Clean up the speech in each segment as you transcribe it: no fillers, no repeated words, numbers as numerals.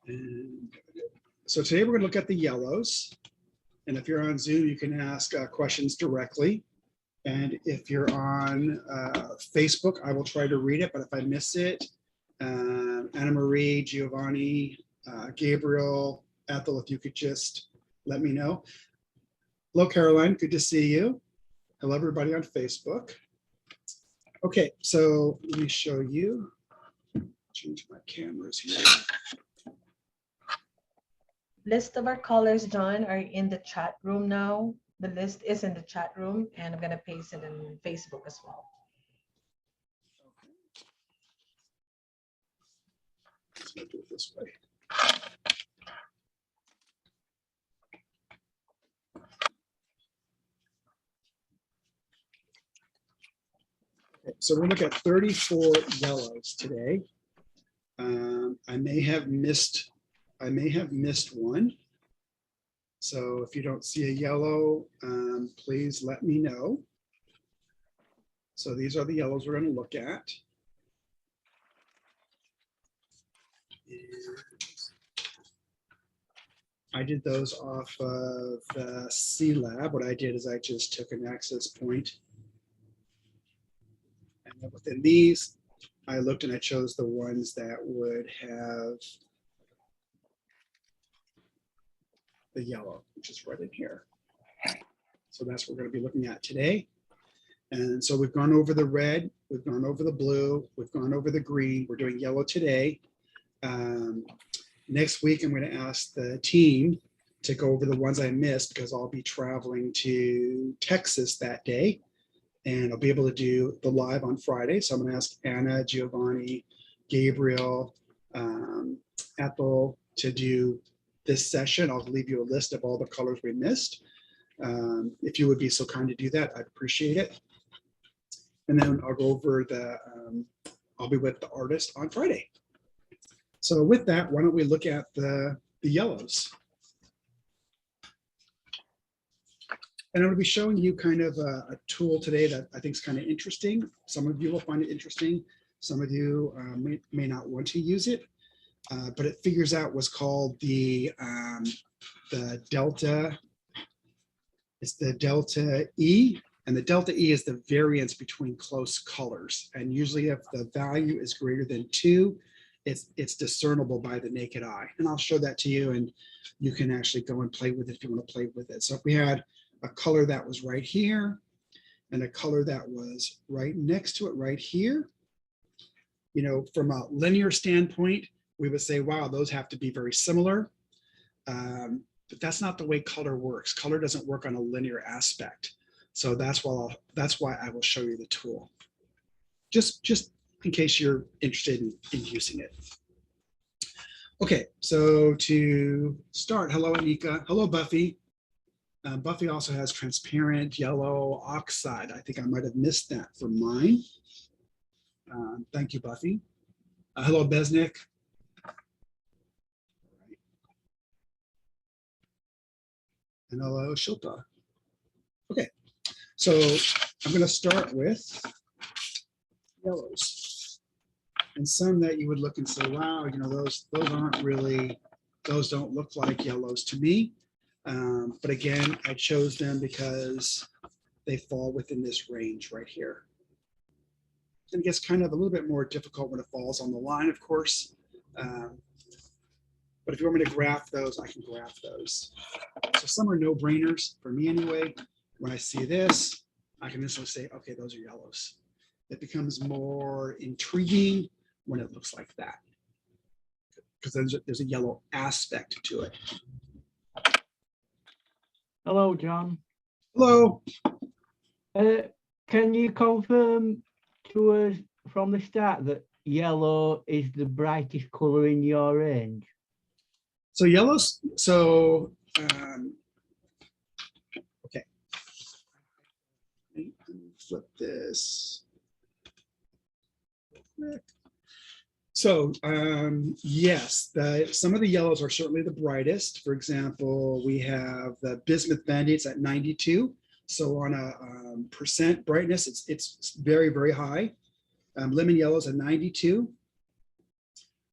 And so today we're going to look at the yellows. And if you're on Zoom, you can ask questions directly. And if you're on Facebook, I will try to read it. But if I miss it, Anna Marie, Giovanni, Gabriel, Ethel, if you could just let me know. Hello, Caroline. Good to see you. Hello, everybody on Facebook. Okay, so let me show you. Change my cameras here. List of our colors, John, are in the chat room now. The list is in the chat room, and I'm going to paste it in Facebook as well. Let's do it this way. Okay, so we're looking at 34 yellows today. I may have missed one. So if you don't see a yellow, please let me know. So these are the yellows we're going to look at. And I did those off of C Lab. What I did is I just took an access point. And then within these, I looked and I chose the ones that would have the yellow, which is right in here. So that's what we're going to be looking at today. And so we've gone over the red, we've gone over the blue, we've gone over the green. We're doing yellow today. Next week, I'm going to ask the team to go over the ones I missed because I'll be traveling to Texas that day. And I'll be able to do the live on Friday. So I'm going to ask Anna, Giovanni, Gabriel, Ethel to do this session. I'll leave you a list of all the colors we missed. If you would be so kind to do that, I'd appreciate it. And then I'll go over I'll be with the artist on Friday. So with that, why don't we look at the yellows? And I'm going to be showing you kind of a tool today that I think is kind of interesting. Some of you will find it interesting. Some of you may not want to use it, but it figures out what's called the delta. It's the delta E, and the delta E is the variance between close colors. And usually if the value is greater than 2, it's discernible by the naked eye. And I'll show that to you, and you can actually go and play with it if you want to play with it. So if we had a color that was right here and a color that was right next to it right here, you know, from a linear standpoint, we would say, wow, those have to be very similar. But that's not the way color works. Color doesn't work on a linear aspect. So that's why I will show you the tool. Just in case you're interested in using it. Okay, so to start, hello, Anika. Hello, Buffy. Buffy also has transparent yellow oxide. I think I might have missed that for mine. Thank you, Buffy. Hello, Besnick. And hello, Shilpa. Okay, so I'm going to start with yellows. And some that you would look and say, wow, you know, those aren't really, those don't look like yellows to me. But again, I chose them because they fall within this range right here. And it gets kind of a little bit more difficult when it falls on the line, of course. But if you want me to graph those, I can graph those. So some are no-brainers for me anyway. When I see this, I can instantly say, okay, those are yellows. It becomes more intriguing when it looks like that, because there's a yellow aspect to it. Hello, John. Hello. Can you confirm to us from the start that yellow is the brightest color in your range? So yellows, so, okay. Let me flip this real quick. So yes, some of the yellows are certainly the brightest. For example, we have the bismuth bandates at 92. So on a percent brightness, it's very, very high. Lemon yellows at 92.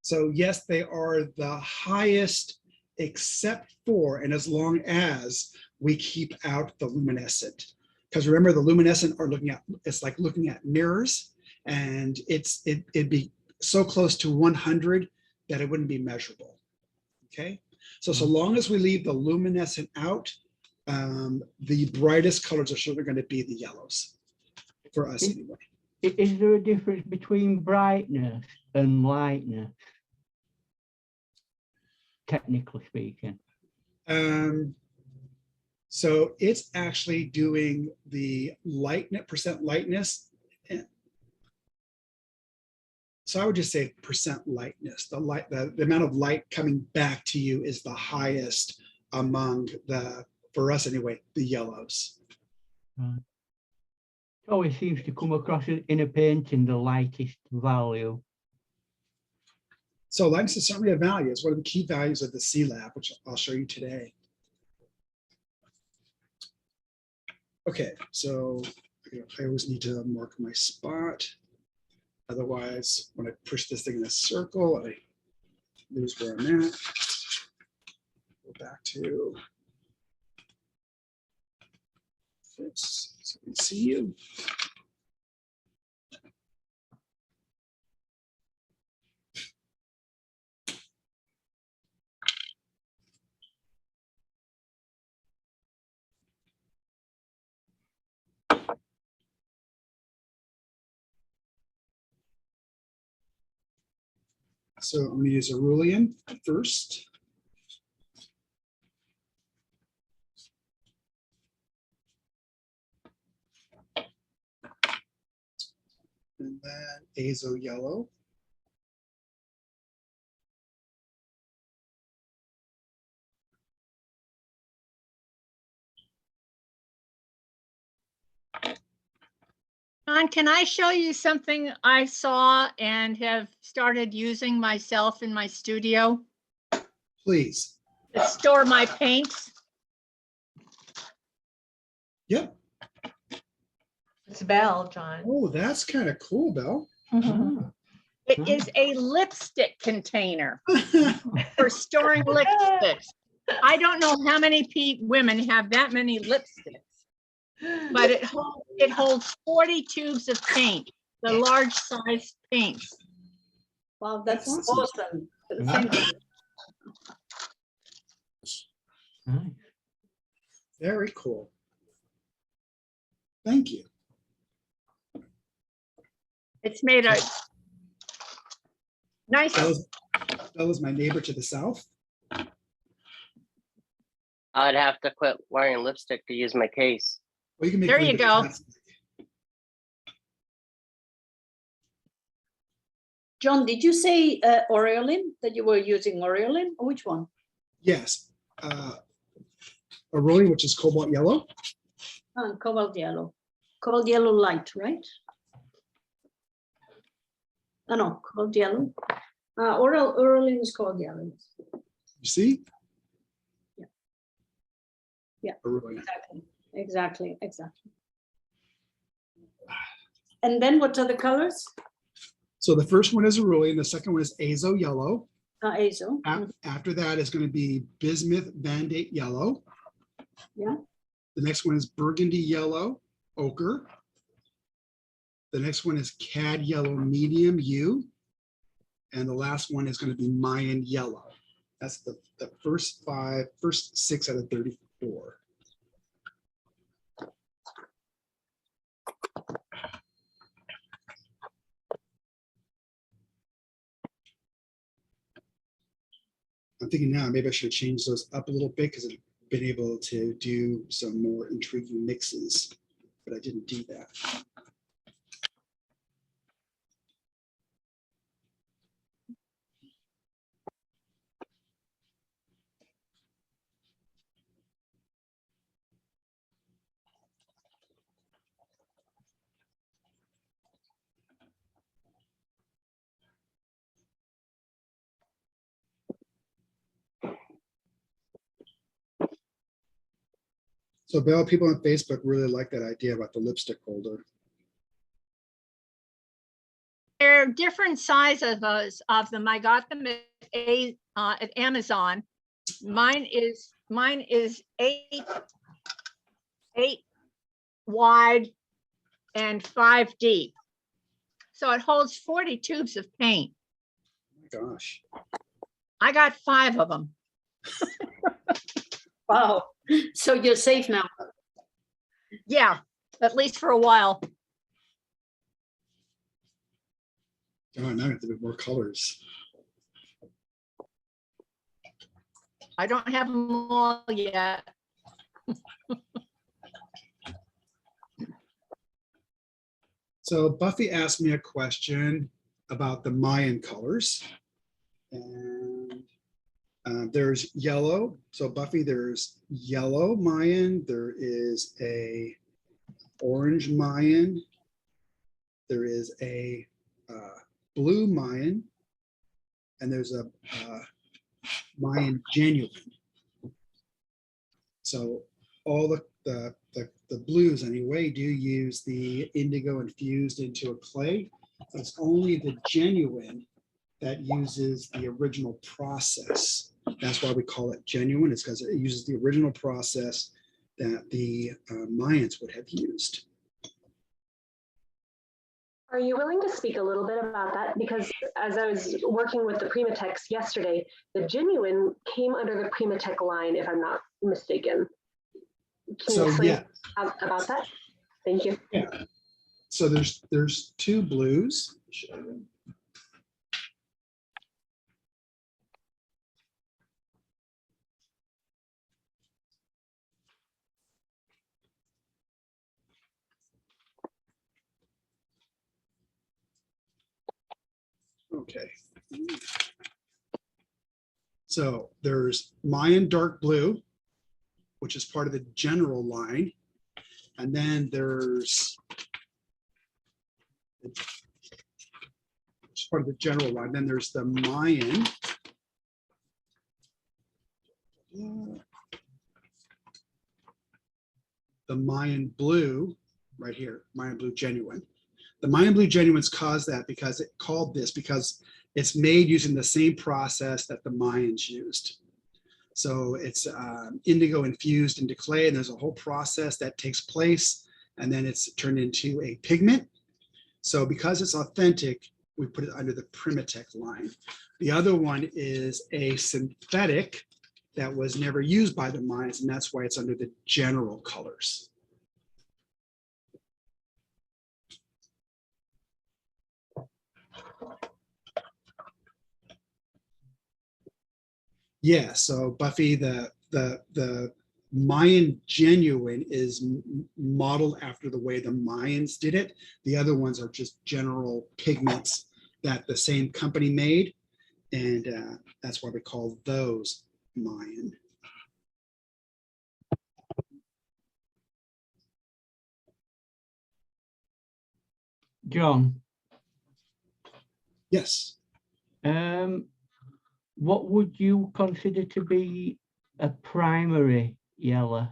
So yes, they are the highest except for, and as long as we keep out the luminescent. Because remember, the luminescent are looking at, it's like looking at mirrors, and it'd be so close to 100 that it wouldn't be measurable. Okay, so long as we leave the luminescent out, the brightest colors are certainly going to be the yellows for us anyway. Is there a difference between brightness and lightness, technically speaking? So it's actually doing the lightness, percent lightness. So I would just say percent lightness. The light, the amount of light coming back to you is the highest among the, for us anyway, the yellows. Right. It always seems to come across in a painting the lightest value. So lightness is certainly a value. It's one of the key values of the C-Lab, which I'll show you today. Okay, so I always need to mark my spot. Otherwise, when I push this thing in a circle, I lose where I'm at. Go back to this so we can see you. So I'm going to use a Cerulean first. And then Azo Yellow. John, can I show you something I saw and have started using myself in my studio Please. to store my paints? Yep. It's Belle, John. Oh, that's kind of cool, Belle. It is a lipstick container for storing lipsticks. I don't know how many women have that many lipsticks, but it holds 40 tubes of paint, the large size paints. Wow, that's Awesome. awesome. Nice. Very cool. Thank you. It's made a nice. That was my neighbor to the south. I'd have to quit wearing lipstick to use my case. Well, you can make There you go. John, did you say Aureolin, that you were using Aureolin, or which one? Yes. Cerulean, which is cobalt yellow. Cobalt yellow. Cobalt yellow light, right? Oh, no, cobalt yellow. Aureolin is cobalt yellow. You see? Yeah. Yeah. Cerulean. Exactly. And then what are the colors? So the first one is Cerulean, the second one is Azo Yellow. Azo. After that is going to be Bismuth Bandate Yellow. Yeah. The next one is Burgundy Yellow, Ochre. The next one is Cad Yellow Medium U. And the last one is going to be Mayan Yellow. That's the first six out of 34. I'm thinking now maybe I should change those up a little bit because I've been able to do some more intriguing mixes, but I didn't do that. So Belle, people on Facebook really like that idea about the lipstick holder. They're different sizes of them. I got them at Amazon. Mine is 8 wide and 5 deep. So it holds 40 tubes of paint. Oh my gosh. I got 5 of them. Wow. So you're safe now. Yeah, at least for a while. Oh, now I have to do more colors. I don't have them all yet. So Buffy asked me a question about the Mayan colors. And there's yellow. So Buffy, there's yellow Mayan. There is a orange Mayan. There is a blue Mayan. And there's a Mayan genuine. So all the blues anyway do use the indigo infused into a clay. It's only the genuine that uses the original process. That's why we call it genuine. It's because it uses the original process that the Mayans would have used. Are you willing to speak a little bit about that? Because as I was working with the Primatex yesterday, the genuine came under the Primatech line, if I'm not mistaken. Can you explain about that? Thank you. Yeah. So there's 2 blues. Okay. So there's Mayan dark blue, which is part of the general line. And then there's, which is part of the general line. Then there's the Mayan. The Mayan blue right here, Mayan blue genuine. The Mayan blue genuines caused that because it called this because it's made using the same process that the Mayans used. So it's indigo infused into clay, and there's a whole process that takes place, and then it's turned into a pigment. So because it's authentic, we put it under the Primatech line. The other one is a synthetic that was never used by the Mayans, and that's why it's under the general colors. Yeah, so Buffy, the Mayan genuine is modeled after the way the Mayans did it. The other ones are just general pigments that the same company made, and that's why we call those Mayan. John, Yes. what would you consider to be a primary yellow?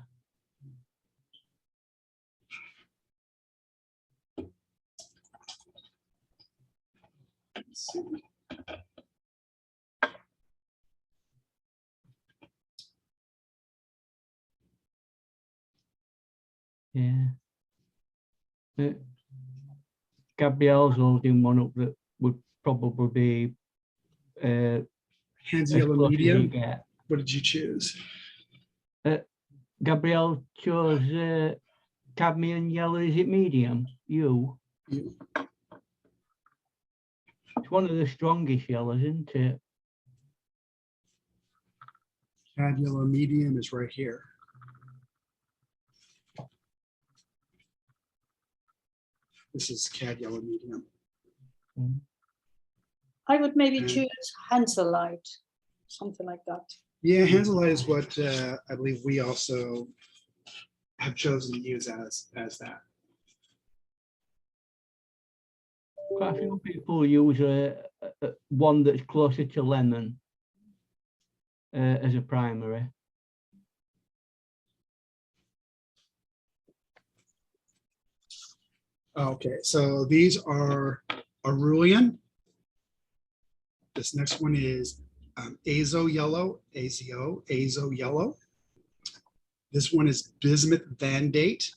Let's see. Yeah. Gabrielle's holding one up that would probably be Hands as yellow close as you medium. get. What did you choose? Gabrielle chose cadmium yellow. Is it medium? You. You. It's one of the strongest yellows, isn't it? Cad yellow medium is right here. This is cad yellow medium. I would maybe And- choose Hanselite, something like that. Yeah, Hanselite is what I believe we also have chosen to use as that. Quite a few people use one that's closer to lemon as a primary. Okay, so these are Aurelian. This next one is Azo Yellow, Azo Yellow. This one is Bismuth Vandate.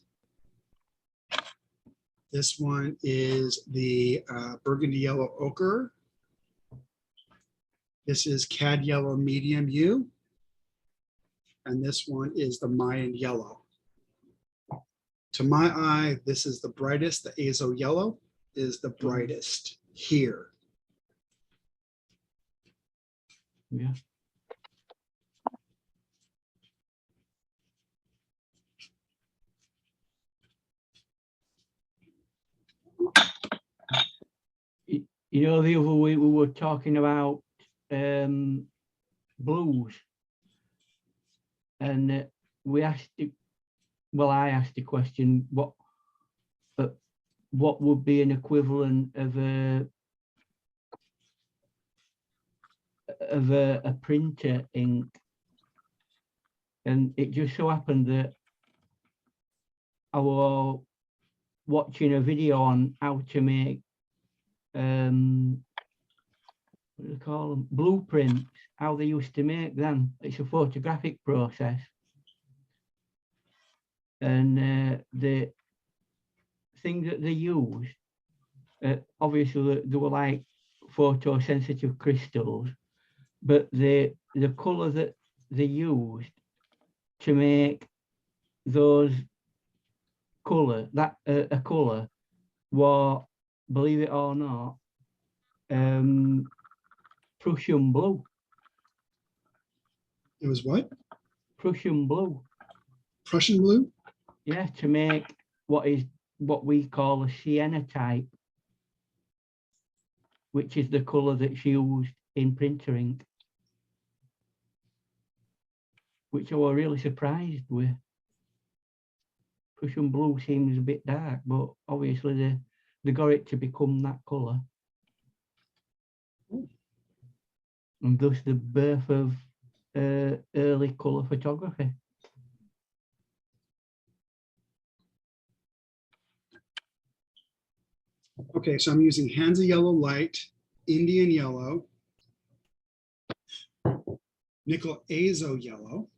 This one is the Burgundy Yellow Ochre. This is Cad Yellow Medium U. And this one is the Mayan Yellow. To my eye, this is the brightest. The Azo Yellow is the brightest here. Yeah. You know, the other week we were talking about blues, and we asked, well, I asked the question, what would be an equivalent of a printer ink, and it just so happened that I was watching a video on how to make what do they call them, blueprints, how they used to make them. It's a photographic process, and the thing that they used, obviously they were like photosensitive crystals, but the color that they used to make those color, that a color, was, believe it or not, Prussian blue. It was what? Prussian blue. Prussian blue? Yeah, to make what we call a sienna type, which is the color that's used in printer ink, which I was really surprised with. Prussian blue seems a bit dark, but obviously they got it to become that color. And thus the birth of early color photography. Okay, so I'm using Hansa Yellow Light, Indian Yellow, Nicolaso Yellow,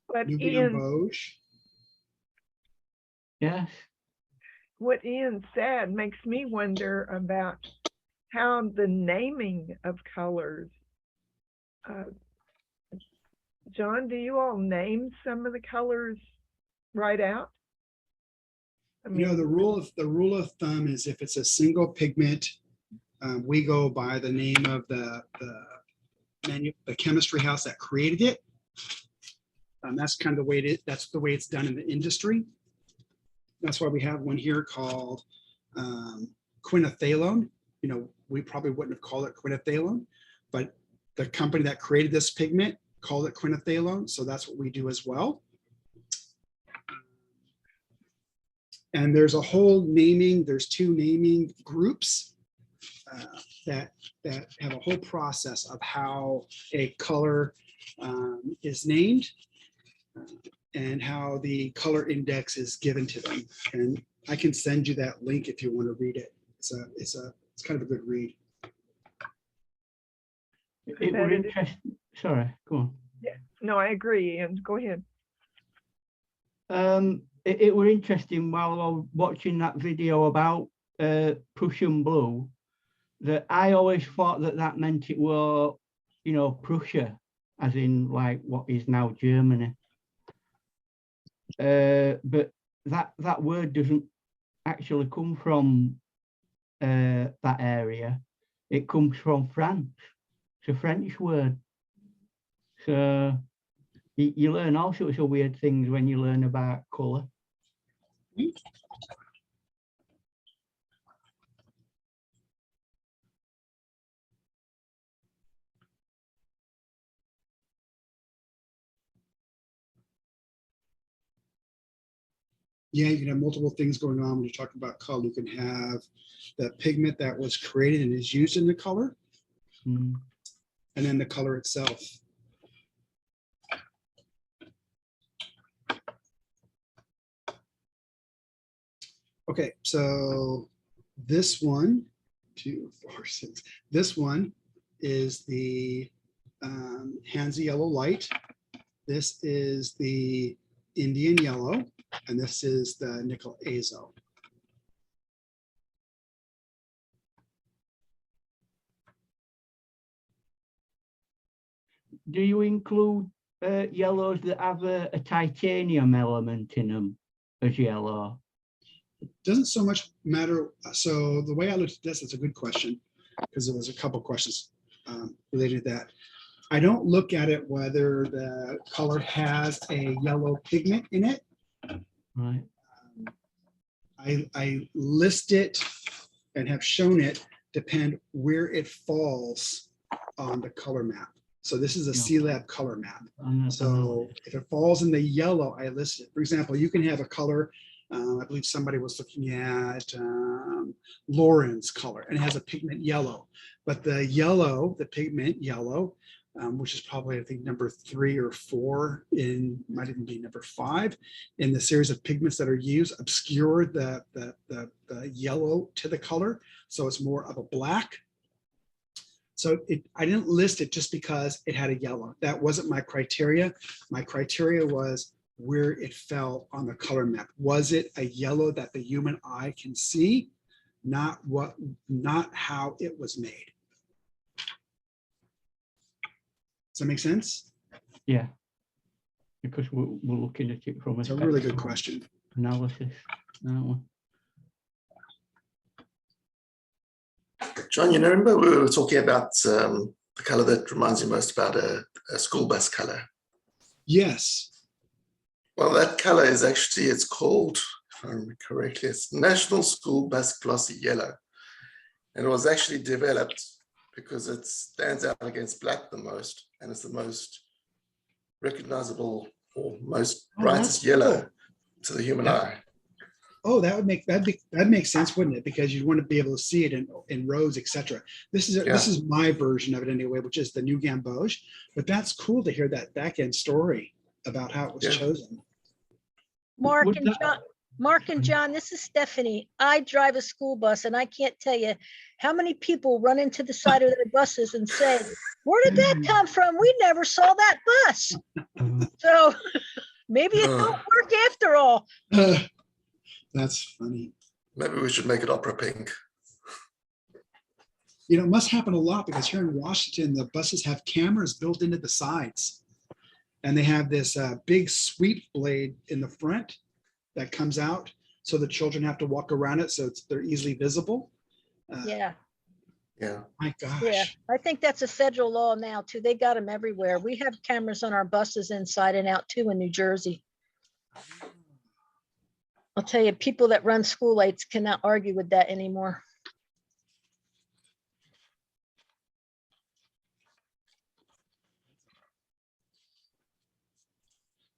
But Nubian Ian, Vosges. Yes. what Ian said makes me wonder about how the naming of colors. John, do you all name some of the colors right out? I You know, the rule of thumb is if it's a single pigment, we go by the name of the chemistry house that created it. That's kind of the way that's the way it's done in the industry. That's why we have one here called Quinophthalo. You know, we probably wouldn't have called it Quinophthalo, but the company that created this pigment called it Quinophthalo, so that's what we do as well. And there's a whole naming, there's two naming groups that have a whole process of how a color is named and how the color index is given to them. And I can send you that link if you want to read it. It's kind of a good read. It were interesting. Sorry, go on. Yeah, no, I agree, Ian. Go ahead. It were interesting while I was watching that video about Prussian blue, that I always thought that meant it were, you know, Prussia, as in like what is now Germany. But that word doesn't actually come from that area. It comes from France. It's a French word. So you learn all sorts of weird things when you learn about colour. Yeah, you can have multiple things going on when you're talking about color. You can have the pigment that was created and is used in the color, and then the color itself. Okay, so this one, 2, 4, 6. This one is the Hansa Yellow Light. This is the Indian Yellow, and this is the Nicolaso. Do you include yellows that have a titanium element in them as yellow? Doesn't so much matter. So the way I looked at this, it's a good question, because there was a couple questions related to that. I don't look at it whether the color has a yellow pigment in it. Right. I list it and have shown it depend where it falls on the color map. So this is a C-Lab color map. So if it falls in the yellow, I list it. For example, you can have a color, I believe somebody was looking at Lauren's color, and it has a pigment yellow. But the yellow, the pigment yellow, which is probably, I think, number 3 or 4 in, might even be number 5 in the series of pigments that are used, obscure the yellow to the color. So it's more of a black. So I didn't list it just because it had a yellow. That wasn't my criteria. My criteria was where it fell on the color map. Was it a yellow that the human eye can see? Not how it was made. Does that make sense? Yeah, because we're looking at it from It's a really good spectral question. analysis. Aren't we? John, you know, remember we were talking about the color that reminds you most about a school bus color? Yes. Well, that color is actually, it's called, if I remember correctly, it's National School Bus Glossy Yellow. And it was actually developed because it stands out against black the most, and it's the most recognizable or most brightest yellow cool to the human eye. Oh, that makes sense, wouldn't it? Because you'd want to be able to see it in roads, etc. This is my version of it anyway, which is the New Gamboge. But that's cool to hear that back end story about how it was chosen. Mark Would and that- John, Mark and John, this is Stephanie. I drive a school bus, and I can't tell you how many people run into the side of their buses and say, "Where did that come from? We never saw that bus." So maybe it don't work after all. That's funny. Maybe we should make it opera pink. You know, it must happen a lot because here in Washington, the buses have cameras built into the sides. And they have this big sweep blade in the front that comes out. So the children have to walk around it. So they're easily visible. Yeah, Yeah. My gosh. yeah. I think that's a federal law now too. They got them everywhere. We have cameras on our buses inside and out too in New Jersey. I'll tell you, people that run school lights cannot argue with that anymore.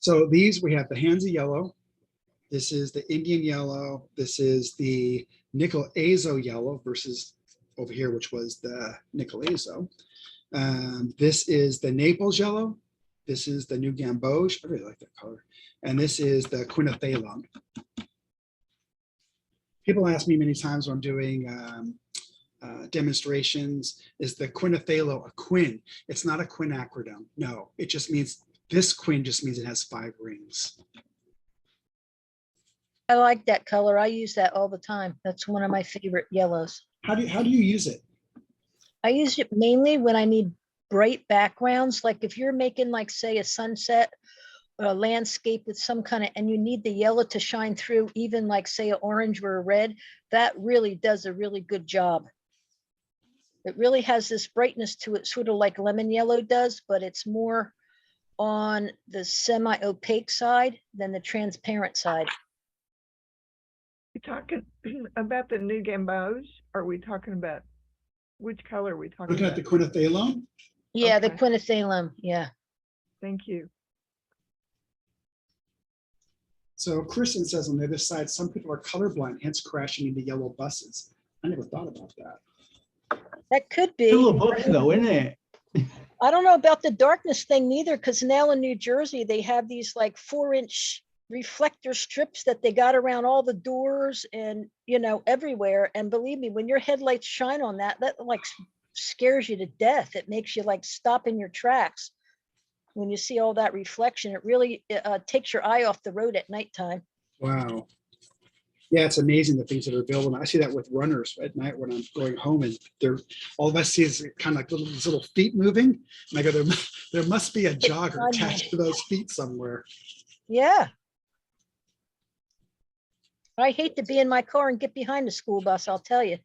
So these, we have the Hansa Yellow. This is the Indian Yellow. This is the Nicolaso Yellow versus over here, which was the Nicolaso. This is the Naples Yellow. This is the New Gamboge. I really like that color. And this is the Quinophthalo. People ask me many times when I'm doing demonstrations, is the Quinophthalo a quin? It's not a quinacridone. No, it just means, this quin just means it has 5 rings. I like that color. I use that all the time. That's one of my favorite yellows. How do you use it? I use it mainly when I need bright backgrounds. Like if you're making, like, say, a sunset or a landscape with some kind of, and you need the yellow to shine through, even like, say, an orange or a red, that really does a really good job. It really has this brightness to it, sort of like lemon yellow does, but it's more on the semi-opaque side than the transparent side. You talking about the New Gamboge? Are we talking about, which color are we talking Looking at about? the Quinophthalo. Yeah, the Okay. Quinophthalo, yeah. Thank you. So Kristen says on the other side, some people are colorblind, hence crashing into yellow buses. I never thought about that. That could be. Still a bus though, isn't it? I don't know about the darkness thing neither, because now in New Jersey, they have these like 4-inch reflector strips that they got around all the doors and, you know, everywhere. And believe me, when your headlights shine on that, that like scares you to death. It makes you like stop in your tracks. When you see all that reflection, it really takes your eye off the road at nighttime. Wow. Yeah, it's amazing the things that are available. I see that with runners at night when I'm going home, and they're all of us see is kind of like these little feet moving. And I go, there must be a jogger attached to those feet somewhere. Yeah. I hate to be in my car and get behind the school bus, I'll tell you.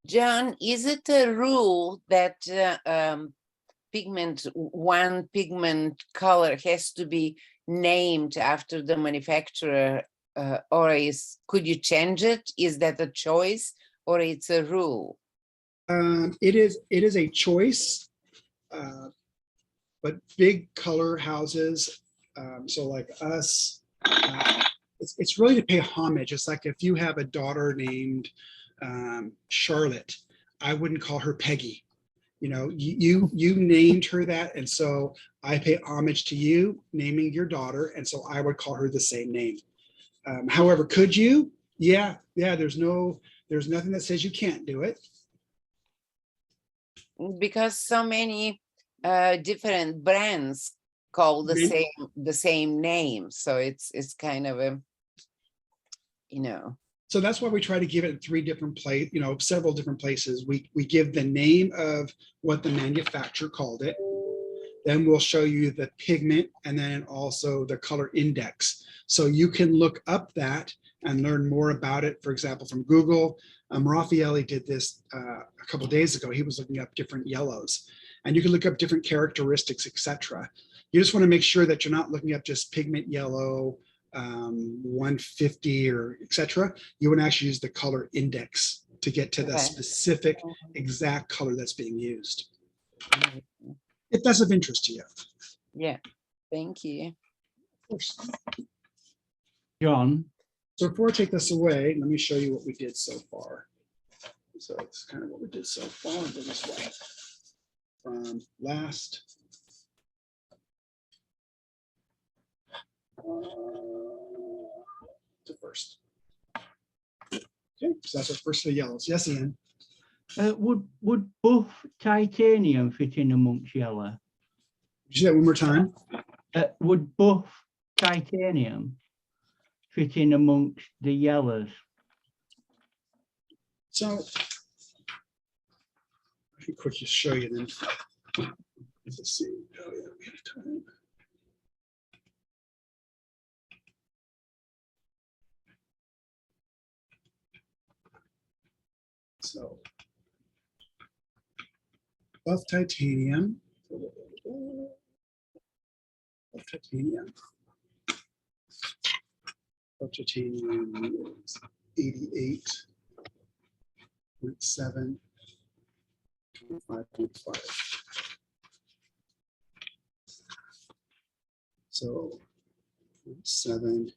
John, is it a rule that one pigment color has to be named after the manufacturer, or could you change it? Is that a choice or it's a rule? It is a choice, but big color houses, so like us, it's really to pay homage. It's like if you have a daughter named Charlotte, I wouldn't call her Peggy. You know, you named her that, and so I pay homage to you naming your daughter, and so I would call her the same name. However, could you? Yeah. There's nothing that says you can't do it. Because so many different brands call the same name, so it's kind of a, you know. So that's why we try to give it in three different places, you know, several different places. We give the name of what the manufacturer called it. Then we'll show you the pigment and then also the color index. So you can look up that and learn more about it. For example, from Google, Raffaele did this a couple of days ago. He was looking up different yellows, and you can look up different characteristics, etc. You just want to make sure that you're not looking up just pigment yellow, 150 or etc. You want to actually use the color index to get to the specific exact color that's being used. If that's of interest to you. Yeah, thank you. John, So before I take this away, let me show you what we did so far. So it's kind of what we did so far. I'll do this way. From last to first. Okay, so that's our first of the yellows. Yes, Ian. would buff titanium fit in amongst yellow? Did you say that one more time? Would buff titanium fit in amongst the yellows? So I can quickly show you then. Let's see. Oh yeah, we have time. So buff titanium. Buff titanium. Buff titanium is 88.7, 25.5. So 7,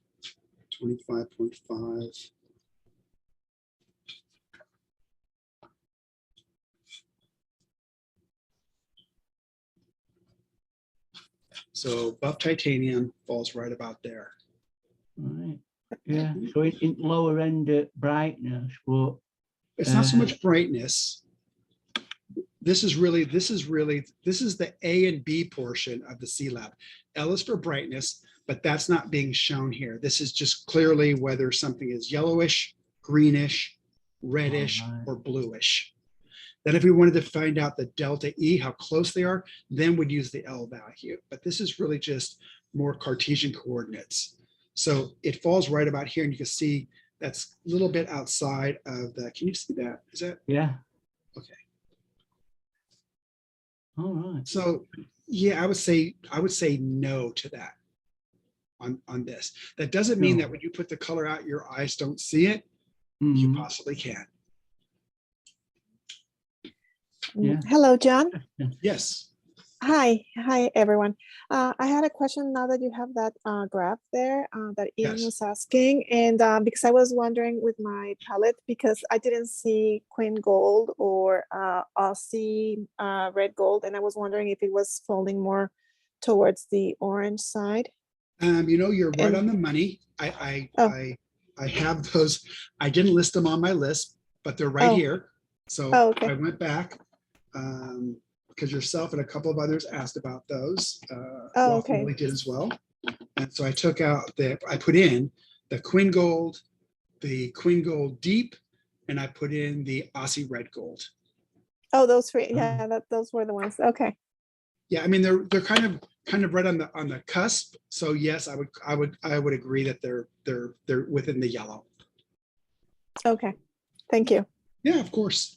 25.5. So buff titanium falls right about there. Right. Yeah. So in lower end brightness, but It's not so much brightness. This is the A and B portion of the C-Lab. L is for brightness, but that's not being shown here. This is just clearly whether something is yellowish, greenish, reddish, or bluish. Then if we wanted to find out the delta E, how close they are, then we'd use the L value. But this is really just more Cartesian coordinates. So it falls right about here, and you can see that's a little bit outside of the, can you see that? Is that? Yeah. Okay. All right. So yeah, I would say no to that on this. That doesn't mean that when you put the color out, your eyes don't see it. You possibly can. Yeah. Hello, John. Yes. Hi everyone. I had a question now that you have that graph there that Ian Yes. was asking, and because I was wondering with my palette, because I didn't see Queen Gold or Aussie Red Gold, and I was wondering if it was falling more towards the orange side. You know, you're right And- on the money. I Oh. have those. I didn't list them on my list, but they're right Oh. here. So Oh, okay. I went back because yourself and a couple of others asked about those. Oh, Waffle okay. Lily did as well. And so I took out I put in the Queen Gold, the Queen Gold Deep, and I put in the Aussie Red Gold. Oh, those three. Yeah, those were the ones. Okay. Yeah, I mean they're kind of right on the cusp. So yes, I would agree that they're within the yellow. Okay. Thank you. Yeah, of course.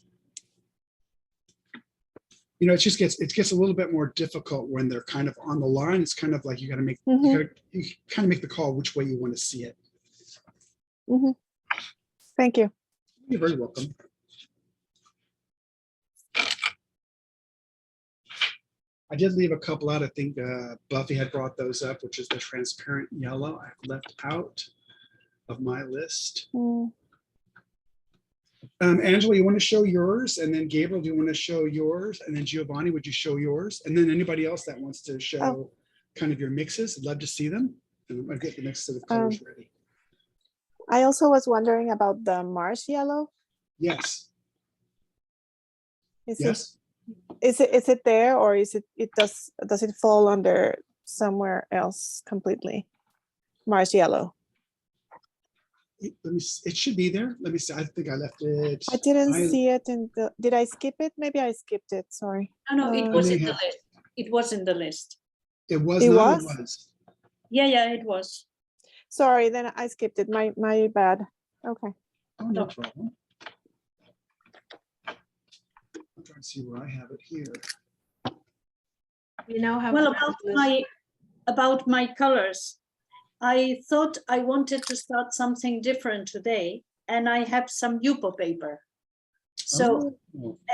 You know, it gets a little bit more difficult when they're kind of on the line. It's kind of like you got to make you kind of make the call which way you want to see it. Thank you. You're very welcome. I did leave a couple out. I think Buffy had brought those up, which is the transparent yellow I left out of my list. Angela, you want to show yours? And then Gabriel, do you want to show yours? And then Giovanni, would you show yours? And then anybody else that wants to show kind of your mixes, I'd love to see them. And I'm going to get the mixes of the colors ready. I also was wondering about the Mars Yellow. Yes. Is it there, or does it fall under somewhere else completely? Mars Yellow. Let me see. It should be there. Let me see. I think I left it. I didn't see it in the. Did I skip it? Maybe I skipped it. Sorry. No, it was in the list. It was in the list. It was. It not, was. It was. Yeah, it was. Sorry, then I skipped it. My bad. Okay. Oh, no problem. I'm trying to see where I have it here. We now have. Well, about my colors, I thought I wanted to start something different today, and I have some Yupo paper. So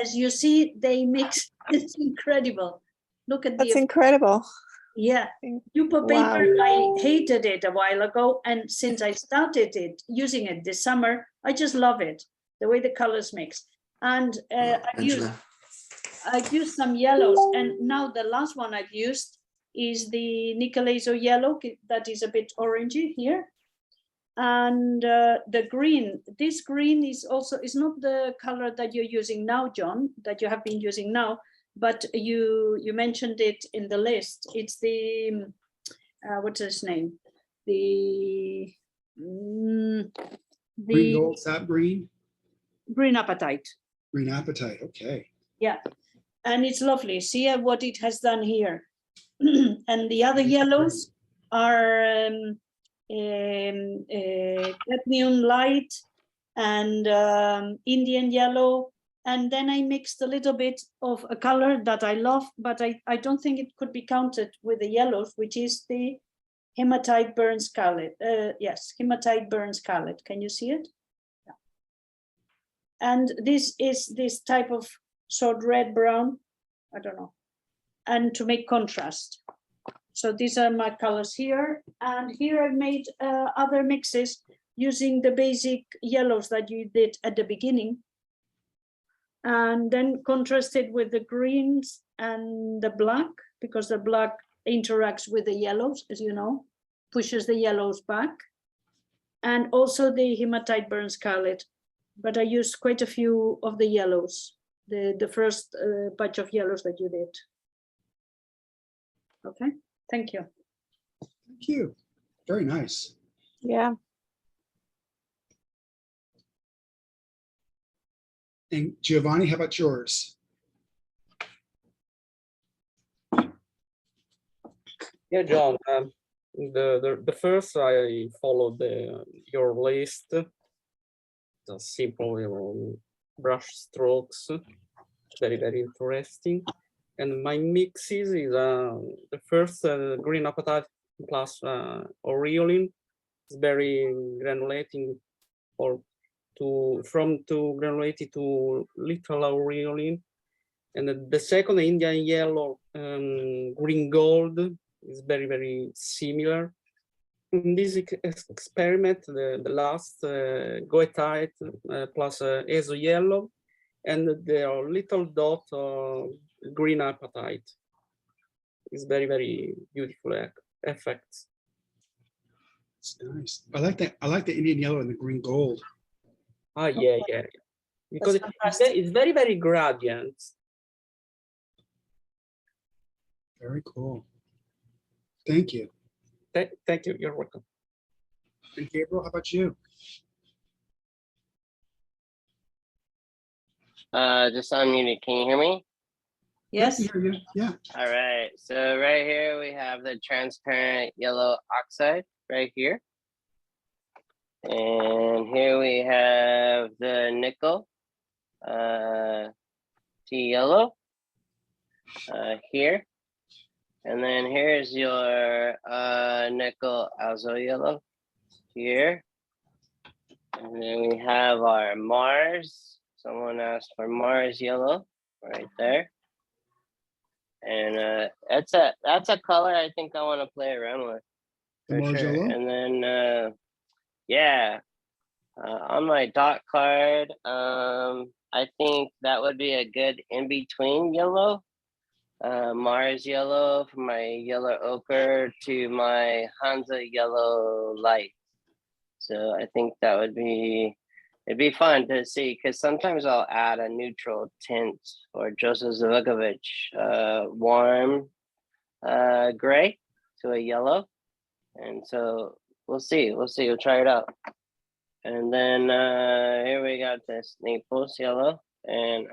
as you see, they mix. It's incredible. Look at That's incredible. Yeah, Yupo paper. I hated it a while ago, and since I started using it this summer, I just love it. The way the colors mix, and I've used some yellows, and now the last one I've used is the Nicolaso Yellow that is a bit orangey here, and the green. This green is not the color that you're using now, John, that you have been using now, but you mentioned it in the list. It's the what's his name? The Green Gold, sap green. Green Appetite. Green Appetite. Okay. Yeah, and it's lovely. See what it has done here. And the other yellows are cadmium light and Indian yellow. And then I mixed a little bit of a color that I love, but I don't think it could be counted with the yellows, which is the hematite burnt scarlet. Yes, hematite burnt scarlet. Can you see it? Yeah. And this is this type of sort red brown. I don't know. And to make contrast. So these are my colors here. And here I've made other mixes using the basic yellows that you did at the beginning. And then contrasted with the greens and the black, because the black interacts with the yellows, as you know, pushes the yellows back. And also the hematite burnt scarlet. But I used quite a few of the yellows, the first batch of yellows that you did. Okay, thank you. Thank you. Very nice. Yeah. And Giovanni, how about yours? Yeah, John. The first I followed your list, the simple brush strokes, very interesting. And my mixes is the first green appetite plus aureolin. It's very granulating, or from granulated to little aureolin, And the second, Indian Yellow, green gold, is very, very similar. In this experiment, the last Goethite plus Azo Yellow, and the little dot of green apatite. It's very, very beautiful effects. It's nice. I like that. I like the Indian yellow and the green gold. Ah, yeah, yeah. Because it's very, very gradient. Very cool. Thank you. Thank you. You're welcome. And Gabriel, how about you? Just unmuted. Can you hear me? Yes. I can hear you. Yeah. All right. So right here we have the transparent yellow oxide right here. And here we have the nickel yellow here. And then here's your nickel Azo Yellow here. And then we have our Mars. Someone asked for Mars Yellow right there. And that's a color I think I want to play around with The for Mars sure. yellow? And then yeah, on my dot card, I think that would be a good in-between yellow. Mars Yellow from my yellow ochre to my Hansa Yellow light. So I think that would be, it'd be fun to see, because sometimes I'll add a neutral tint or Joseph Zvukovic warm gray to a yellow. And so we'll see, we'll try it out. And then here we got this Naples Yellow. And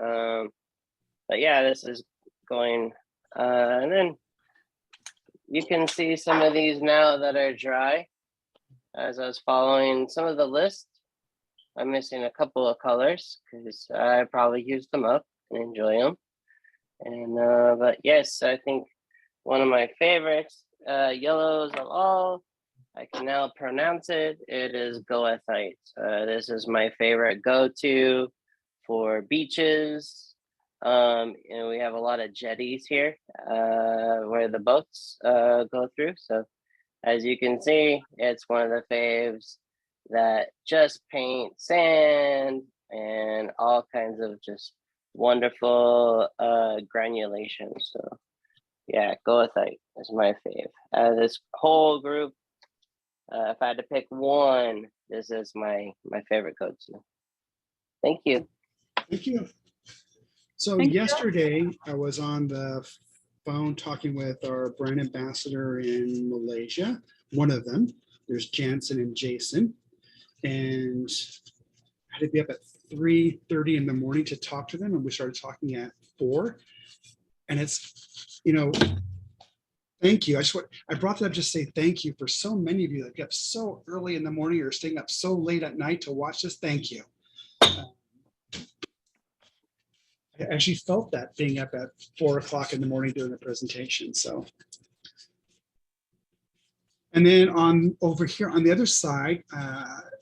but yeah, this is going, and then you can see some of these now that are dry. As I was following some of the list, I'm missing a couple of colors because I probably used them up and enjoy them. And but yes, I think one of my favorites yellows of all, I can now pronounce it. It is Goethite. This is my favorite go-to for beaches. And we have a lot of jetties here where the boats go through. So as you can see, it's one of the faves that just paint sand and all kinds of just wonderful granulation. So yeah, Goethite is my fave. This whole group, if I had to pick one, this is my favorite go-to. Thank you. Thank you. So Thank you. yesterday I was on the phone talking with our brand ambassador in Malaysia, one of them. There's Jansen and Jason. And I had to be up at 3:30 in the morning to talk to them. And we started talking at 4. And it's, you know, thank you. I brought that up just to say thank you for so many of you that get up so early in the morning or staying up so late at night to watch this. Thank you. I actually felt that being up at 4 o'clock in the morning doing a presentation. So, and then over here on the other side,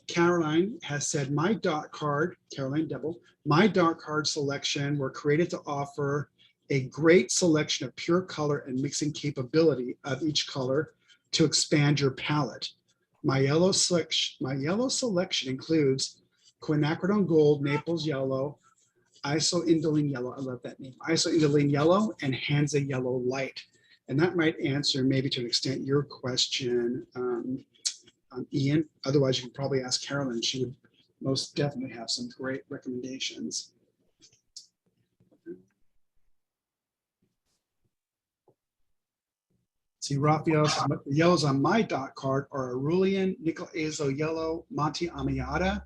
Caroline has said, my dot card, Caroline Devil, my dot card selection were created to offer a great selection of pure color and mixing capability of each color to expand your palette. My yellow selection includes quinacridone gold, Naples Yellow, isoindoline yellow, I love that name, isoindoline yellow, and Hansa Yellow light. And that might answer maybe to an extent your question, Ian. Otherwise, you can probably ask Carolyn. She would most definitely have some great recommendations. See, Raphael says, the yellows on my dot card are Aurelian, Nicolaso Yellow, Monte Amiata,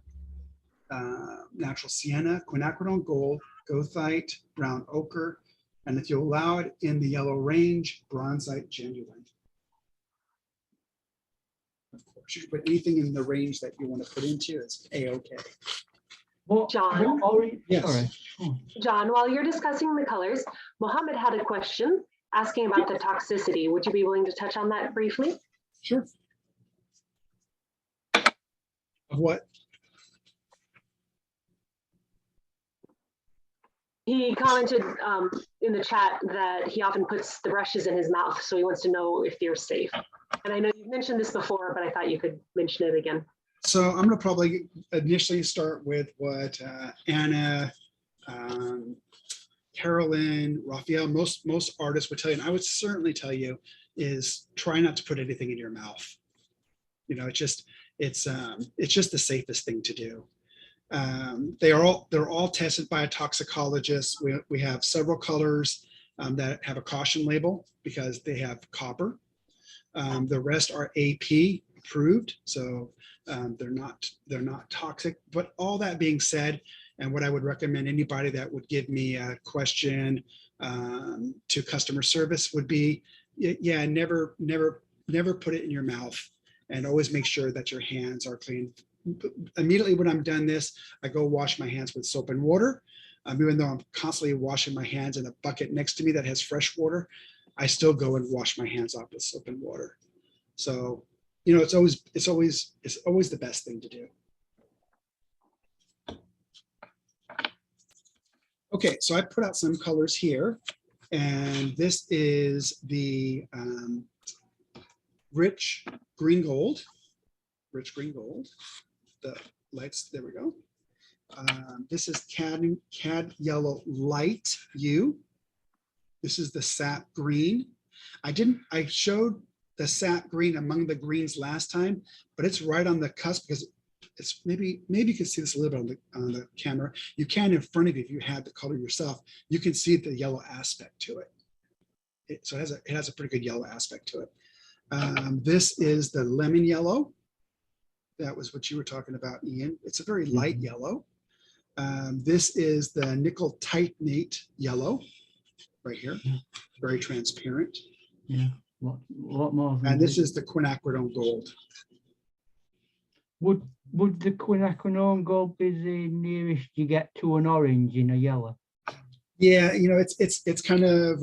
Natural Sienna, Quinacridone Gold, Goethite, Brown Ochre, and if you allow it in the yellow range, Bronzite Genuine. Of course, you can put anything in the range that you want to put into, it's A-okay. John? Yes. Sorry. Oh. John, while you're discussing the colors, Mohammed had a question asking about the toxicity. Would you be willing to touch on that briefly? Sure. Of what? He commented in the chat that he often puts the brushes in his mouth, so he wants to know if they're safe. And I know you mentioned this before, but I thought you could mention it again. So I'm going to probably initially start with what Anna, Carolyn, Raphael, most artists would tell you, and I would certainly tell you, is try not to put anything in your mouth. You know, it's just the safest thing to do. They're all tested by a toxicologist. We have several colors that have a caution label because they have copper. The rest are AP approved, so they're not toxic. But all that being said, and what I would recommend anybody that would give me a question to customer service would be, yeah, never put it in your mouth, and always make sure that your hands are clean. Immediately when I'm done this, I go wash my hands with soap and water. Even though I'm constantly washing my hands in a bucket next to me that has fresh water, I still go and wash my hands off with soap and water. So, you know, it's always the best thing to do. Okay, so I put out some colors here, and this is the rich green gold. The lights, there we go. This is Cad Yellow Light U. This is the sap green. I showed the sap green among the greens last time, but it's right on the cusp because it's maybe you can see this a little bit on the camera. You can in front of you if you had the color yourself. You can see the yellow aspect to it. So it has a pretty good yellow aspect to it. This is the lemon yellow. That was what you were talking about, Ian. It's a very light yellow. This is the Nicolaso Yellow right here, very transparent. Yeah, a lot more. And this is the quinacridone gold. Would the quinacridone gold be the nearest you get to an orange in a yellow? Yeah, you know, it's kind of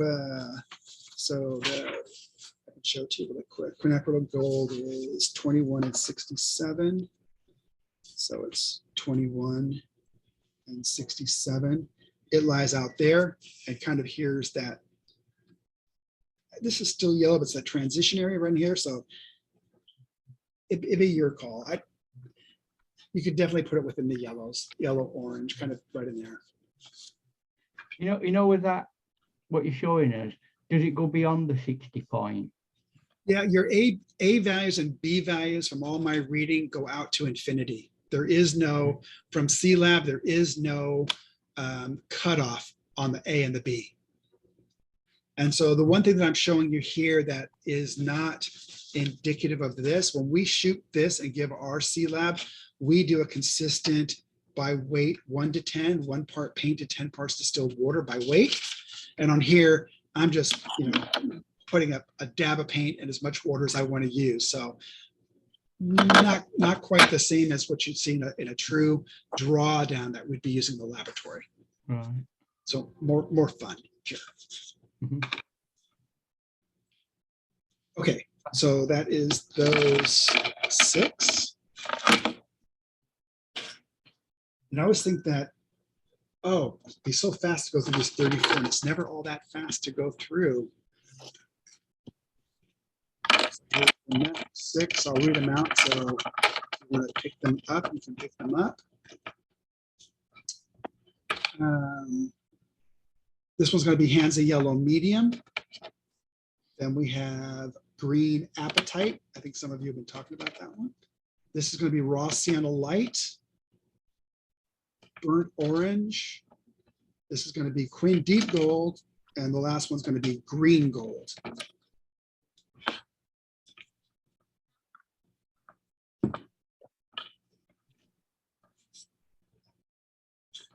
so I can show it to you really quick. Quinacridone gold is 21 and 67. So it's 21 and 67. It lies out there and kind of here's that. This is still yellow, but it's that transition area right here. So it'd be your call. You could definitely put it within the yellows, yellow, orange, kind of right in there. You know, with that, what you're showing us, does it go beyond the 60 point? Yeah, your A values and B values from all my reading go out to infinity. There is no, from C-Lab, there is no cutoff on the A and the B. And so the one thing that I'm showing you here that is not indicative of this, when we shoot this and give our C-Lab, we do a consistent by weight 1 to 10, 1 part paint to 10 parts distilled water by weight. And on here, I'm just, you know, putting up a dab of paint and as much water as I want to use. So not quite the same as what you'd see in a true drawdown that we'd be using in the laboratory. Right. So more fun here. Mm-hmm. Okay, so that is those 6. And I always think that, oh, it'd be so fast to go through this 34, and it's never all that fast to go through. 6, I'll read them out. So if you want to pick them up, you can pick them up. This one's going to be Hansa Yellow Medium. Then we have Green Apatite. I think some of you have been talking about that one. This is going to be Raw Sienna Light. Burnt Orange. This is going to be Queen Deep Gold. And the last one's going to be Green Gold.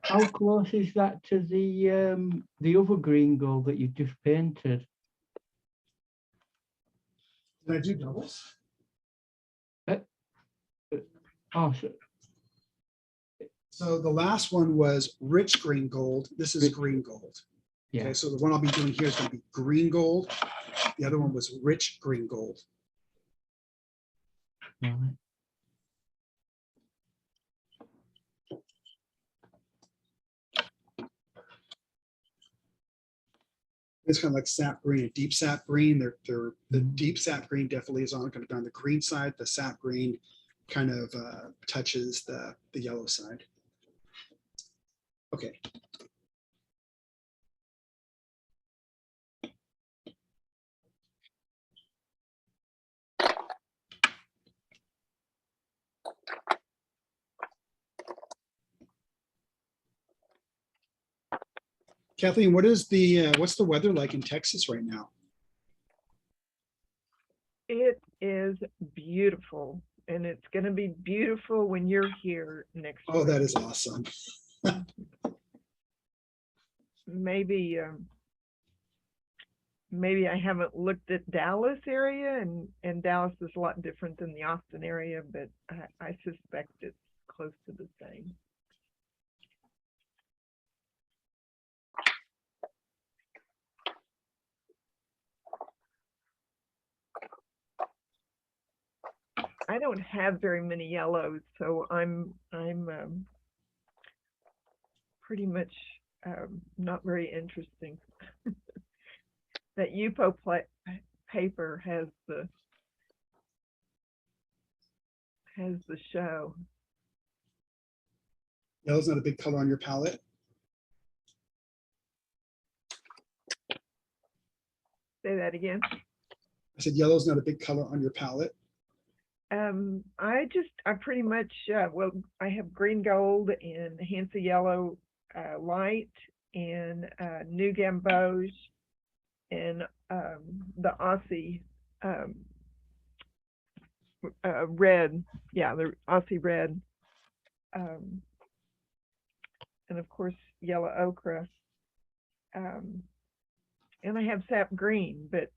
How close is that to the other green gold that you just painted? Did I do doubles? Oh, so the last one was rich green gold. This is green gold. Yeah. Okay, so the one I'll be doing here is going to be green gold. The other one was rich green gold. Right. It's kind of like sap green and deep sap green. The deep sap green definitely is on kind of on the green side. The sap green kind of touches the yellow side. Okay. Kathleen, what's the weather like in Texas right now? It is beautiful, and it's going to be beautiful when you're here next Oh, week. that is awesome. Maybe maybe I haven't looked at Dallas area, and Dallas is a lot different than the Austin area, but I suspect it's close to the same. I don't have very many yellows, so I'm pretty much not very interesting. That UPO paper has the show. Yellow's not a big color on your palette. Say that again. I said yellow's not a big color on your palette. I pretty much, well, I have green gold and Hansa Yellow light and New Gamboge and the Aussie red. Yeah, the Aussie red. And of course, yellow ochre. And I have sap green, but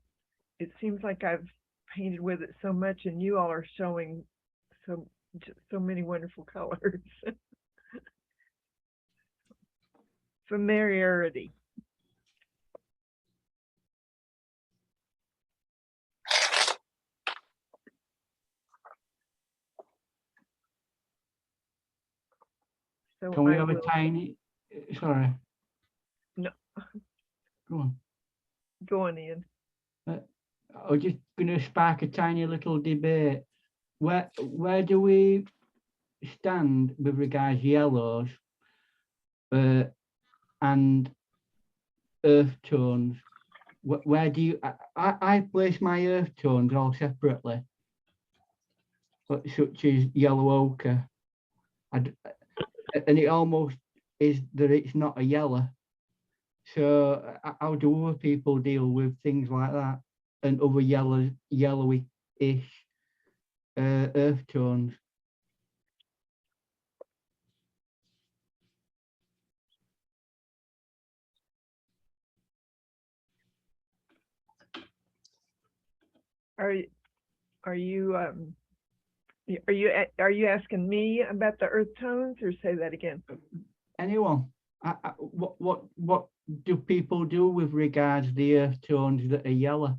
it seems like I've painted with it so much, and you all are showing so many wonderful colors. Familiarity. So Can we I have a will- tiny, sorry, No, go on. go on in. I was just going to spark a tiny little debate. Where do we stand with regards yellows and earth tones? Where do you? I place my earth tones all separately, such as yellow ochre, and it almost is that it's not a yellow. So how do other people deal with things like that and other yellowy-ish earth tones? Are you asking me about the earth tones, or say that again? Anyone? What do people do with regards the earth tones that are yellow?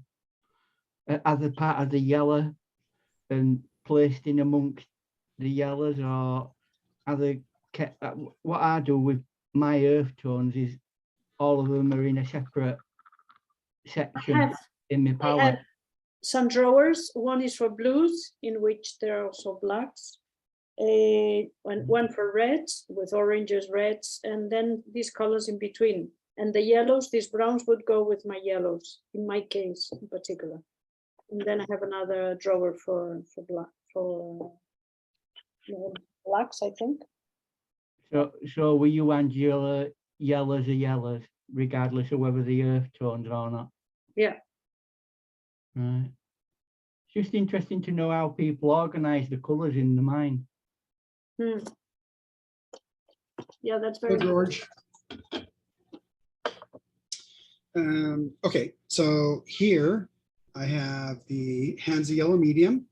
As a part of the yellow and placed in amongst the yellows, or other? What I do with my earth tones is all of them are in a separate section in my I palette. have some drawers. One is for blues, in which there are also blacks. One for reds with oranges, reds, and then these colors in between. And the yellows, these browns would go with my yellows, in my case in particular. And then I have another drawer for blacks, I think. So will you and yellows are yellows, regardless of whether the earth tones or not? Yeah. Right. It's just interesting to know how people organize the colors in the mind. Yeah, that's So very good. George. Okay, so here I have the Hansa Yellow medium.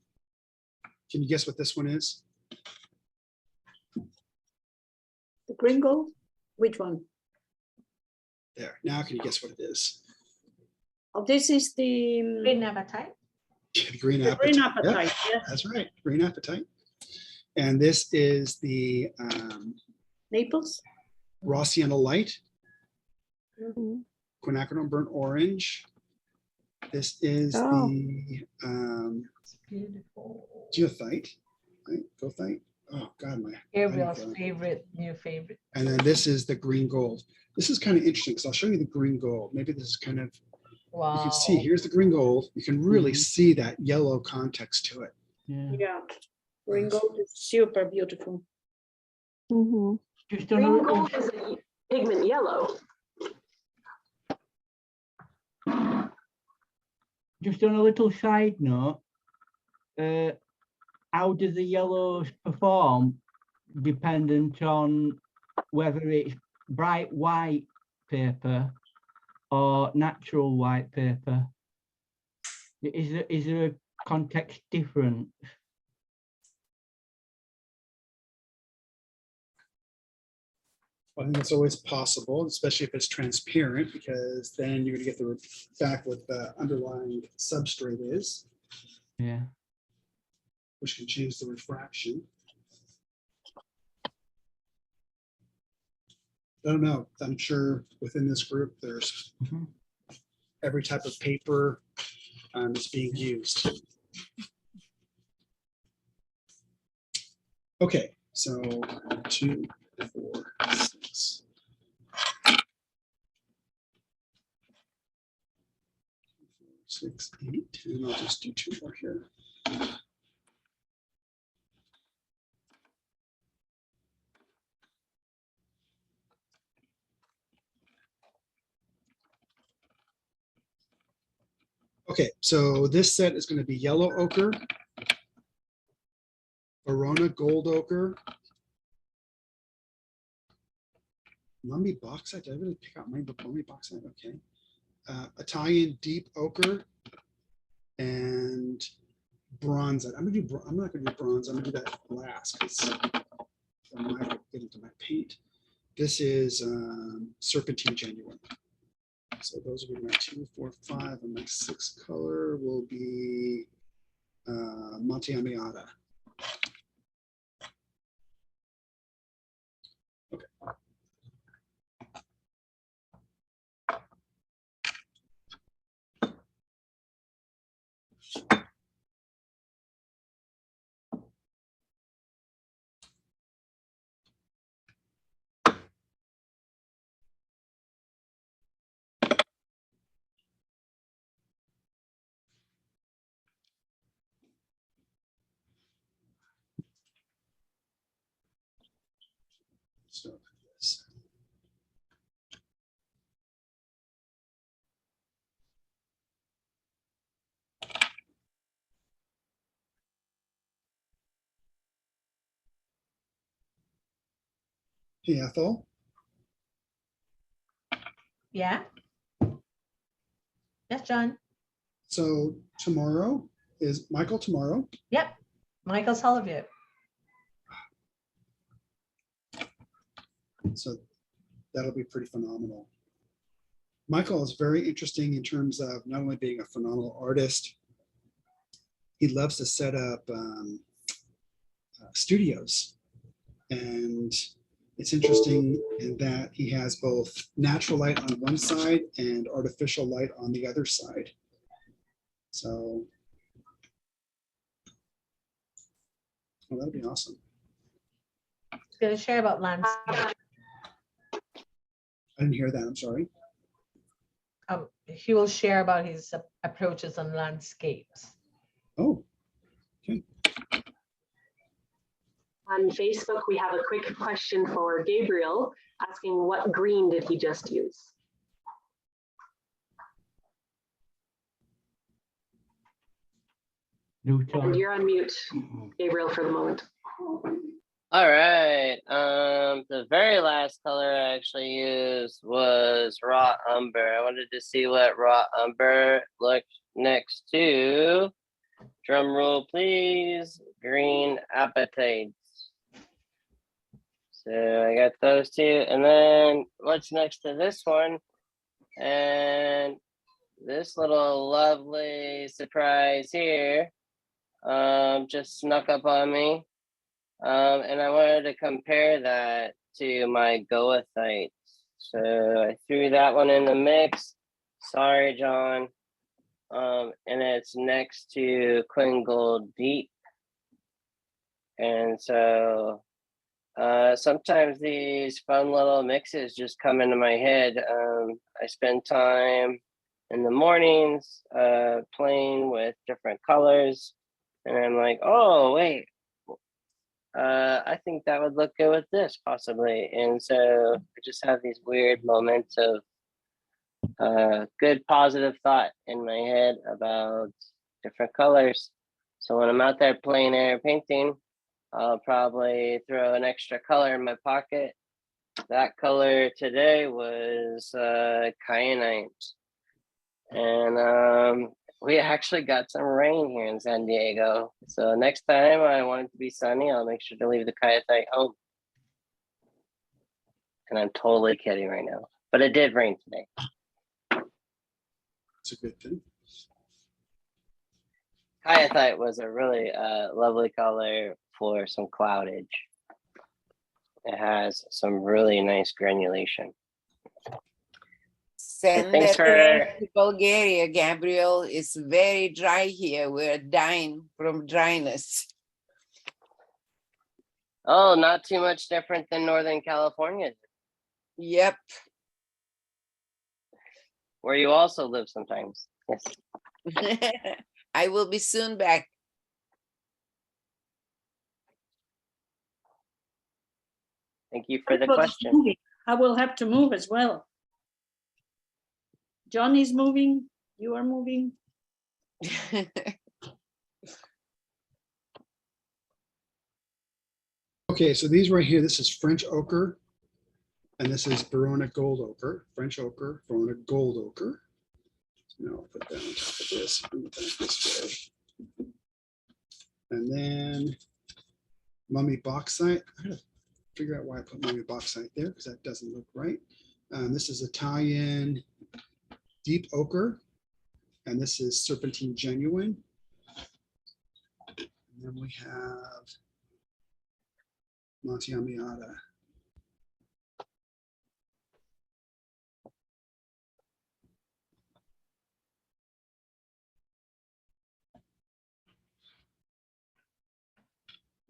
Can you guess what this one is? The green gold? Which one? There. Now can you guess what it is? Oh, this is the Green Appetite. The green the appetite. green Yep, appetite. Yeah. that's right. Green appetite. And this is the Naples. Rossiana light. Mhm. quinacridone burnt orange. This is Oh. the It's beautiful. goethite, right? Goethite. Oh God, my. Gabriel's favorite, new favorite. And then this is the green gold. This is kind of interesting because I'll show you the green gold. Maybe this is kind of, Wow. you can see, here's the green gold. You can really Mhm. see that yellow context to it. Yeah. Yeah, green gold is super beautiful. Mhm. Just on a Green little, gold is a pigment yellow. just on a little side note, how do the yellows perform dependent on whether it's bright white paper or natural white paper? Is there a context difference? I think it's always possible, especially if it's transparent, because then you're gonna get the back what the underlying substrate is, Yeah. which can change the refraction. I don't know. I'm sure within this group, there's Mhm. every type of paper is being used. Okay, so 2, 4, 6. 6, 8, and I'll just do 2 more here. Okay, so this set is going to be yellow ochre, Verona gold ochre, Mummy bauxite. Did I really pick out Mummy bauxite? Okay. Italian deep ochre and bronzite. I'm not gonna do bronze. I'm gonna do that last because I might get into my paint. This is serpentine genuine. So those will be my 2, 4, 5, and my 6th color will be Monte Amiata. Okay. So this. Hey, Ethel. Yeah. Yes, John. So tomorrow is Michael tomorrow. Yep. Michael's Holovyet. So that'll be pretty phenomenal. Michael is very interesting in terms of not only being a phenomenal artist, he loves to set up studios. And it's interesting in that he has both natural light on one side and artificial light on the other side. So, well, that'd be awesome. He's going to share about landscape. I didn't hear that. I'm sorry. He will share about his approaches on landscapes. Oh, okay. On Facebook, we have a quick question for Gabriel asking what green did he just use? And you're on mute, Gabriel, for the moment. All right. The very last color I actually used was raw umber. I wanted to see what raw umber looked next to. Drum roll, please. Green apatites. So I got those two, and then what's next to this one? And this little lovely surprise here, just snuck up on me. And I wanted to compare that to my goethite So I threw that one in the mix. Sorry, John. And it's next to Quinn Gold Deep. And so sometimes these fun little mixes just come into my head. I spend time in the mornings playing with different colors. And I'm like, oh, wait, I think that would look good with this possibly. And so I just have these weird moments of good positive thought in my head about different colors. So when I'm out there playing air painting, I'll probably throw an extra color in my pocket. That color today was Kyanite. And we actually got some rain here in San Diego. So next time I want it to be sunny, I'll make sure to leave the Kyanite home. And I'm totally kidding right now, but it did rain today. It's a good thing. Kyanite was a really lovely color for some cloudage. It has some really nice granulation. Send thanks that to Bulgaria, Gabriel. It's very dry here. We're dying from dryness. Oh, not too much different than Northern California. Yep. Where you also live sometimes. Yes. I will be soon back. Thank you for the Everybody's question. moving. I will have to move as well. John is moving. You are moving. Okay, so these right here, this is French ochre, and this is Verona gold ochre, French ochre, Verona gold ochre. So now I'll put that on top of this, bring it back this way. And then mummy bauxite. I gotta figure out why I put mummy bauxite there because that doesn't look right. This is Italian deep ochre, and this is serpentine genuine. And then we have Monte Amiata.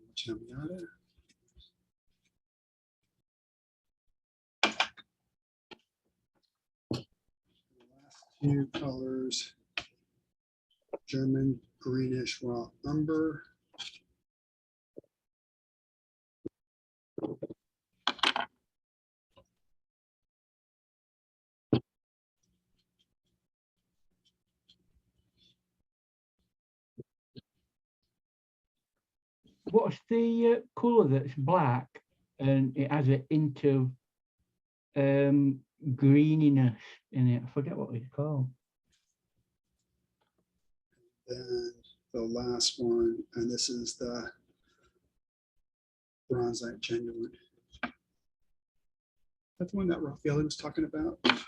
Monte Amiata. Two colors, German greenish raw umber. What's the colour that's black and it has a hint of greeniness in it? I forget what it's called. Then the last one, and this is the bronzite genuine. That's the one that Raphael was talking about. Let's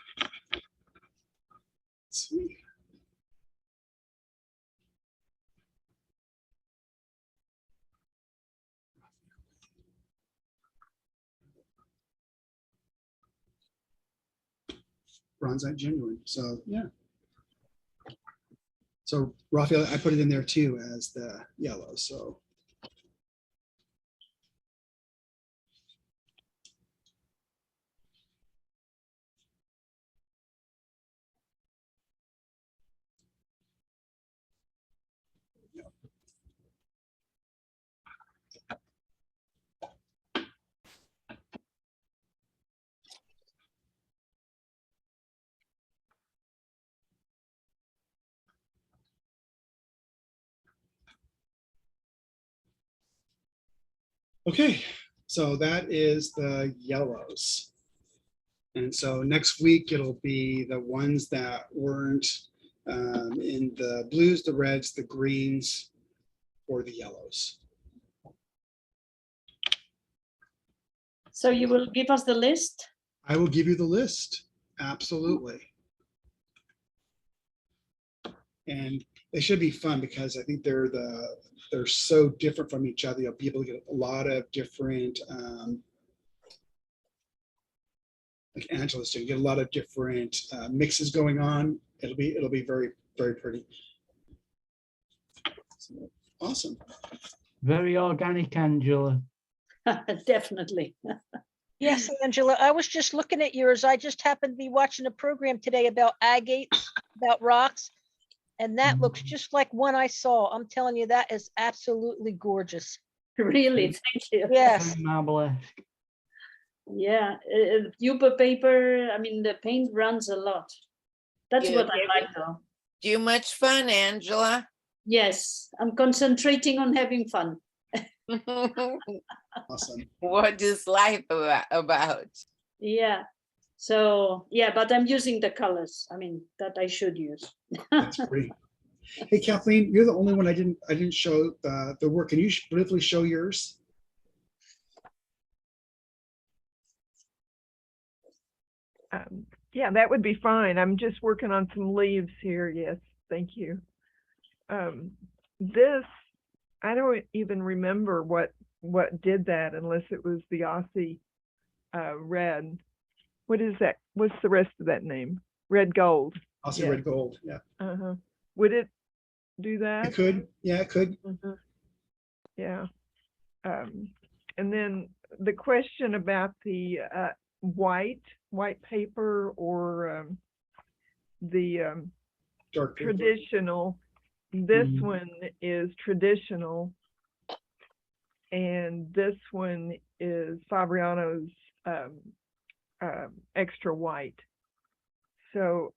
see. Bronzite genuine. So yeah. So Raphael, I put it in there too as the yellow. So okay, so that is the yellows. And so next week, it'll be the ones that weren't in the blues, the reds, the greens, or the yellows. So you will give us the list? I will give you the list, absolutely. And they should be fun because I think they're so different from each other. You'll be able to get a lot of different like Angela's doing. Get a lot of different mixes going on. It'll be very, very pretty. So, awesome. Very organic, Angela. Definitely. Yes, Angela, I was just looking at yours. I just happened to be watching a program today about agates, about rocks. And that looks just like one I saw. I'm telling you, that is absolutely gorgeous. Really, thank you. Yes. Very marble-esque. Yeah, Uber paper, I mean, the paint runs a lot. That's Yeah, what I yeah. like though. Too much fun, Angela. Yes, I'm concentrating on having fun. Awesome. What is life about? Yeah. So, yeah, but I'm using the colors, I mean, that I should use. That's pretty. Hey, Kathleen, you're the only one I didn't show the work. Can you briefly show yours? Yeah, that would be fine. I'm just working on some leaves here. Yes, thank you. This, I don't even remember what did that unless it was the Aussie red. What is that? What's the rest of that name? Red gold. Also Yeah. red gold. Yeah. Would it do that? It could. Yeah, it could. Yeah. And then the question about the white paper or the Dark paper. traditional. This Mhm. one is traditional, and this one is Fabriano's extra white. So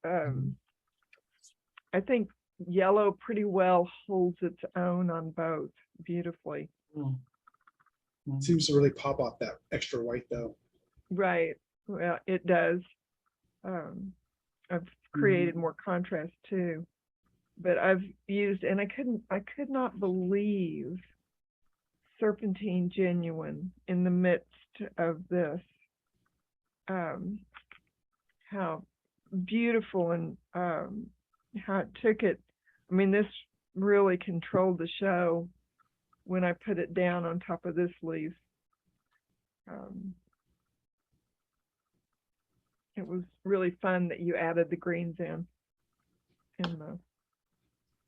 I think yellow pretty well holds its own on both beautifully. Seems to really pop off that extra white though. Right. Well, it does. I've created more contrast too, but I've used, and I could not believe Serpentine Genuine in the midst of this. How beautiful and how it took it. I mean, this really controlled the show when I put it down on top of this leaf. It was really fun that you added the greens in the,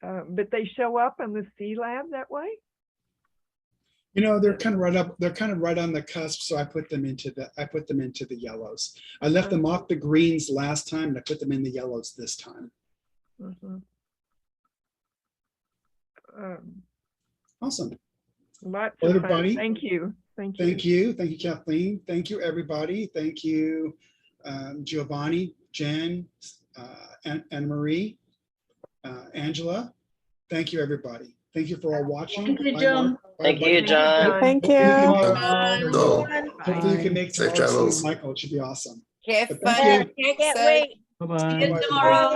but they show up on the C Lab that way? You know, they're kind of right up, they're kind of right on the cusp, so I put them into the yellows. I left them off the greens last time and I put them in the yellows this time. Awesome. Lots Well, of fun. everybody, Thank you. Thank you. Thank you. Thank you, Kathleen. Thank you, everybody. Thank you, Giovanni, Jen, Anne Marie, Angela. Thank you, everybody. Thank you for all watching. Thank you, Bye, John. Mark. Bye, Thank buddy. you, John. Thank Hopefully you you. can make- No. Hopefully you can make Safe tomorrow, travels. Michael. It should be awesome. Have But fun. thank you. Can't wait. Bye-bye. See you Bye-bye. tomorrow.